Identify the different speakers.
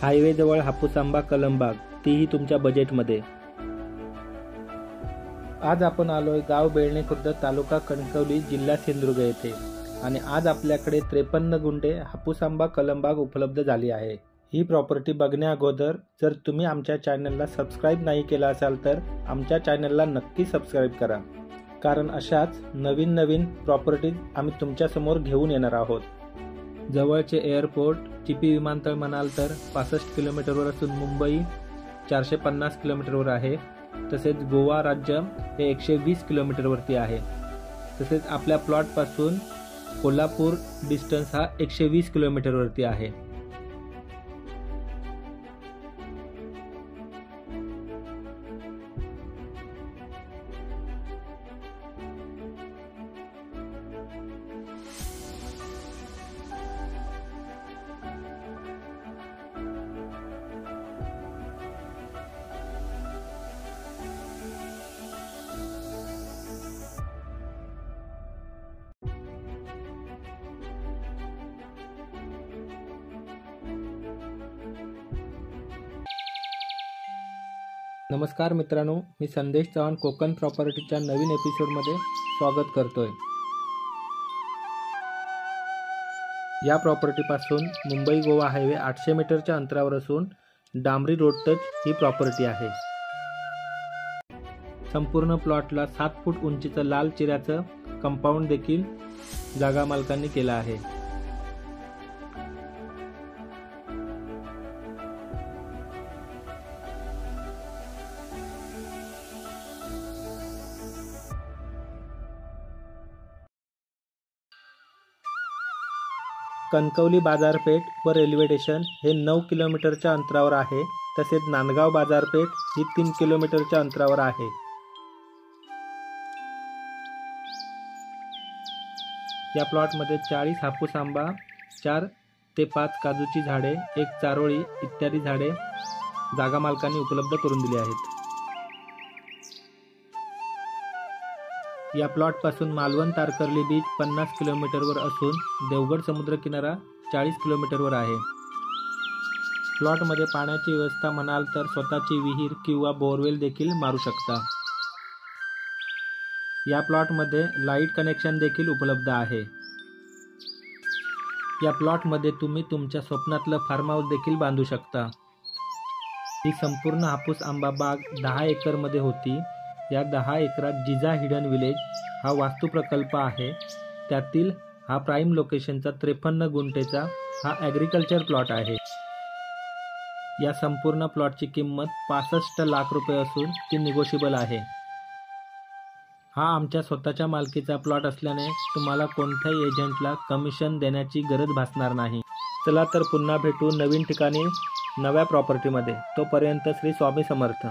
Speaker 1: Highway जवळ हापूस आंबा कलमबाग, तीही तुमच्या बजेटमध्ये। आज आपण आलोय गाव बेळणे खुर्द, तालुका कणकवली, जिल्हा सिंधुदुर्ग येथे आणि आज आपल्याकडे 53 गुंठे हापूस आंबा कलमबाग उपलब्ध झाली आहे। ही प्रॉपर्टी बघण्या अगोदर जर तुम्ही आमच्या चॅनलला सबस्क्राइब नाही केला असाल तर आमच्या चॅनलला नक्की सबस्क्राइब करा, कारण अशाच नवीन प्रॉपर्टीज आम्ही तुमच्या समोर घेऊन येणार आहोत। जवळचे एअरपोर्ट चिपी विमानतळ म्हणाल तर 65 किलोमीटरवर असून मुंबई 450 किलोमीटरवर आहे। तसेच गोवा राज्य हे 120 किलोमीटरवरती आहे। तसेच आपल्या प्लॉटपासून कोल्हापूर डिस्टन्स हा 120 किलोमीटरवरती आहे। नमस्कार मित्रांनो, मी संदेश चव्हाण कोकण प्रॉपर्टीच्या नवीन एपिसोडमध्ये स्वागत करतोय। या प्रॉपर्टीपासून मुंबई गोवा हायवे 800 मीटरच्या अंतरावर असून डांबरी रोड टच ही प्रॉपर्टी आहे। संपूर्ण प्लॉटला 7 फूट उंचीचं लाल चिऱ्याचं कंपाऊंड देखील जागा मालकांनी केलं आहे। कणकवली बाजारपेठ व रेल्वे स्टेशन हे 9 किलोमीटरच्या अंतरावर आहे। तसेच नांदगाव बाजारपेठ ही 3 किलोमीटरच्या अंतरावर आहे। या प्लॉटमध्ये 40 हापूस आंबा, 4 ते 5 काजूची झाडे, 1 चारोळी इत्यादी झाडे जागा मालकांनी उपलब्ध करून दिली आहेत। या प्लॉटपासून मालवण तारकर्ली बीच 50 किलोमीटरवर असून देवगड समुद्र किनारा 40 किलोमीटरवर आहे। प्लॉटमध्ये पाण्याची व्यवस्था म्हणाल तर स्वतःची विहीर किंवा बोरवेल देखील मारू शकता। या प्लॉटमध्ये लाईट कनेक्शन देखील उपलब्ध आहे। या प्लॉटमध्ये तुम्ही तुमच्या स्वप्नातलं फार्म हाऊस देखील बांधू शकता। ही संपूर्ण हापूस आंबा बाग 10 एकरमध्ये होती। या 10 एकरात जिजा हिडन विलेज हा वास्तू प्रकल्प आहे। त्यातील हा प्राईम लोकेशनचा 53 गुंठेचा हा ॲग्रिकल्चर प्लॉट आहे। या संपूर्ण प्लॉटची किंमत 65 लाख रुपये असून ती निगोशिएबल आहे। हा आमच्या स्वतःच्या मालकीचा प्लॉट असल्याने तुम्हाला कोणत्याही एजंटला कमिशन देण्याची गरज भासणार नाही। चला तर पुन्हा भेटू नवीन ठिकाणी नव्या प्रॉपर्टीमध्ये। तोपर्यंत श्री स्वामी समर्थ।